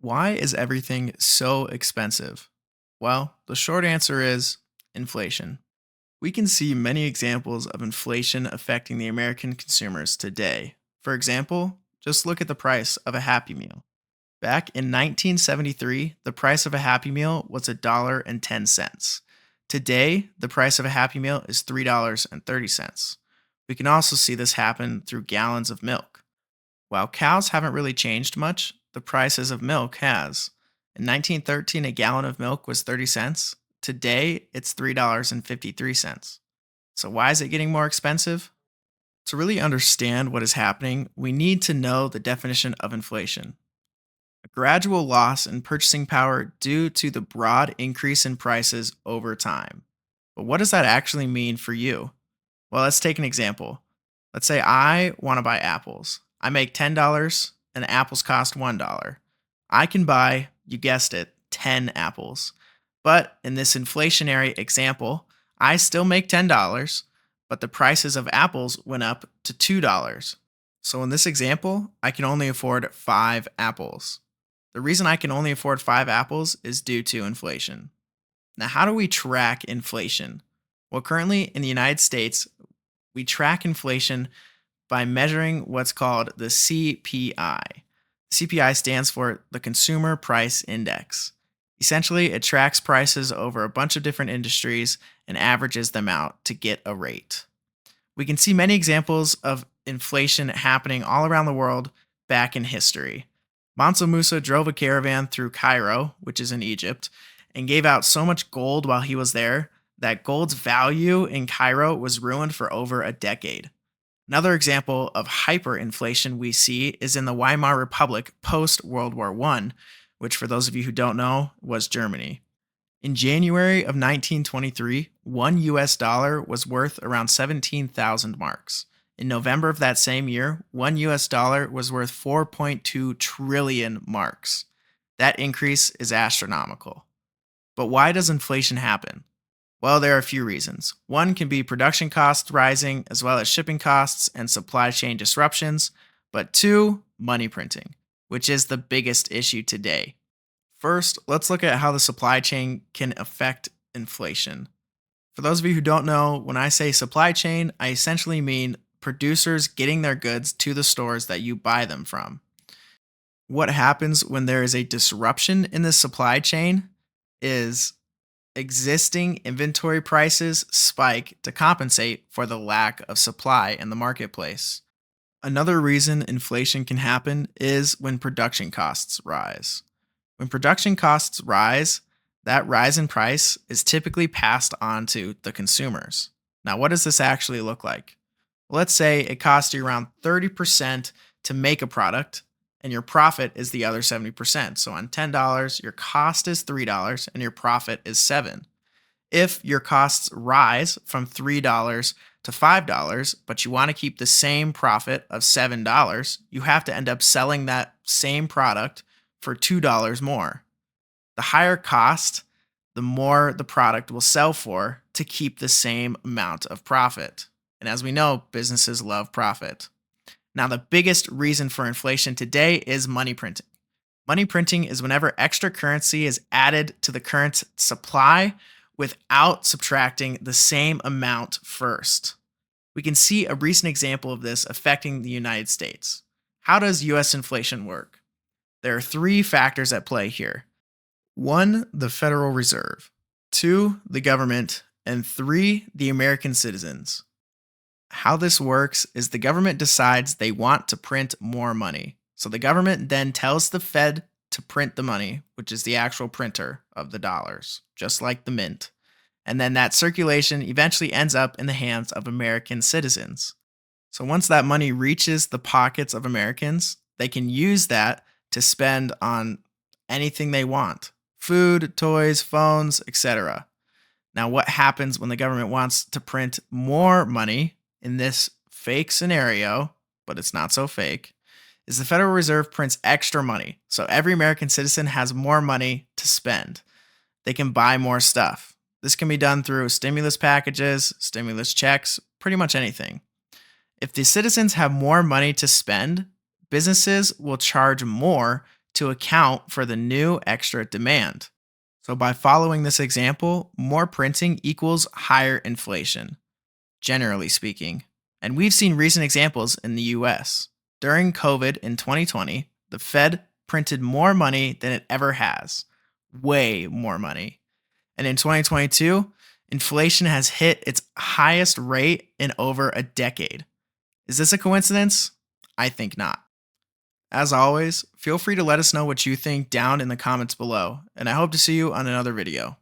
Why is everything so expensive? Well, the short answer is inflation. We can see many examples of inflation affecting the American consumers today. For example, just look at the price of a Happy Meal. Back in 1973, the price of a Happy Meal was $1.10. Today, the price of a Happy Meal is $3.30. We can also see this happen through gallons of milk. While cows haven't really changed much, the prices of milk has. In 1913, a gallon of milk was 30 cents. Today, it's $3.53. So why is it getting more expensive? To really understand what is happening, we need to know the definition of inflation. A gradual loss in purchasing power due to the broad increase in prices over time. But what does that actually mean for you? Well, let's take an example. Let's say I want to buy apples. I make $10 and apples cost $1. I can buy, you guessed it, 10 apples. But in this inflationary example, I still make $10, but the prices of apples went up to $2. So in this example, I can only afford 5 apples. The reason I can only afford 5 apples is due to inflation. Now, how do we track inflation? Well, currently in the United States, we track inflation by measuring what's called the CPI. CPI stands for the Consumer Price Index. Essentially, it tracks prices over a bunch of different industries and averages them out to get a rate. We can see many examples of inflation happening all around the world back in history. Mansa Musa drove a caravan through Cairo, which is in Egypt, and gave out so much gold while he was there that gold's value in Cairo was ruined for over a decade. Another example of hyperinflation we see is in the Weimar Republic post World War I, which, for those of you who don't know, was Germany. In January of 1923, one US dollar was worth around 17,000 marks. In November of that same year, one US dollar was worth 4.2 trillion marks. That increase is astronomical. But why does inflation happen? Well, there are a few reasons. One can be production costs rising, as well as shipping costs and supply chain disruptions. But two, money printing, which is the biggest issue today. First, let's look at how the supply chain can affect inflation. For those of you who don't know, when I say supply chain, I essentially mean producers getting their goods to the stores that you buy them from. What happens when there is a disruption in the supply chain is existing inventory prices spike to compensate for the lack of supply in the marketplace. Another reason inflation can happen is when production costs rise. When production costs rise, that rise in price is typically passed on to the consumers. Now, what does this actually look like? Let's say it costs you around 30% to make a product and your profit is the other 70%. So on $10, your cost is $3 and your profit is $7. If your costs rise from $3 to $5, but you want to keep the same profit of $7, you have to end up selling that same product for $2 more. The higher cost, the more the product will sell for to keep the same amount of profit. And as we know, businesses love profit. Now, the biggest reason for inflation today is money printing. Money printing is whenever extra currency is added to the current supply without subtracting the same amount first. We can see a recent example of this affecting the United States. How does US inflation work? There are 3 factors at play here. 1, the Federal Reserve. 2, the government. And 3, the American citizens. How this works is the government decides they want to print more money. So the government then tells the Fed to print the money, which is the actual printer of the dollars, just like the mint. And then that circulation eventually ends up in the hands of American citizens. So once that money reaches the pockets of Americans, they can use that to spend on anything they want: food, toys, phones, etc. Now, what happens when the government wants to print more money in this fake scenario, but it's not so fake, is the Federal Reserve prints extra money. So every American citizen has more money to spend. They can buy more stuff. This can be done through stimulus packages, stimulus checks, pretty much anything. If the citizens have more money to spend, businesses will charge more to account for the new extra demand. So, by following this example, more printing equals higher inflation, generally speaking. And we've seen recent examples in the US. During COVID in 2020, the Fed printed more money than it ever has, way more money. And in 2022, inflation has hit its highest rate in over a decade. Is this a coincidence? I think not. As always, feel free to let us know what you think down in the comments below, and I hope to see you on another video.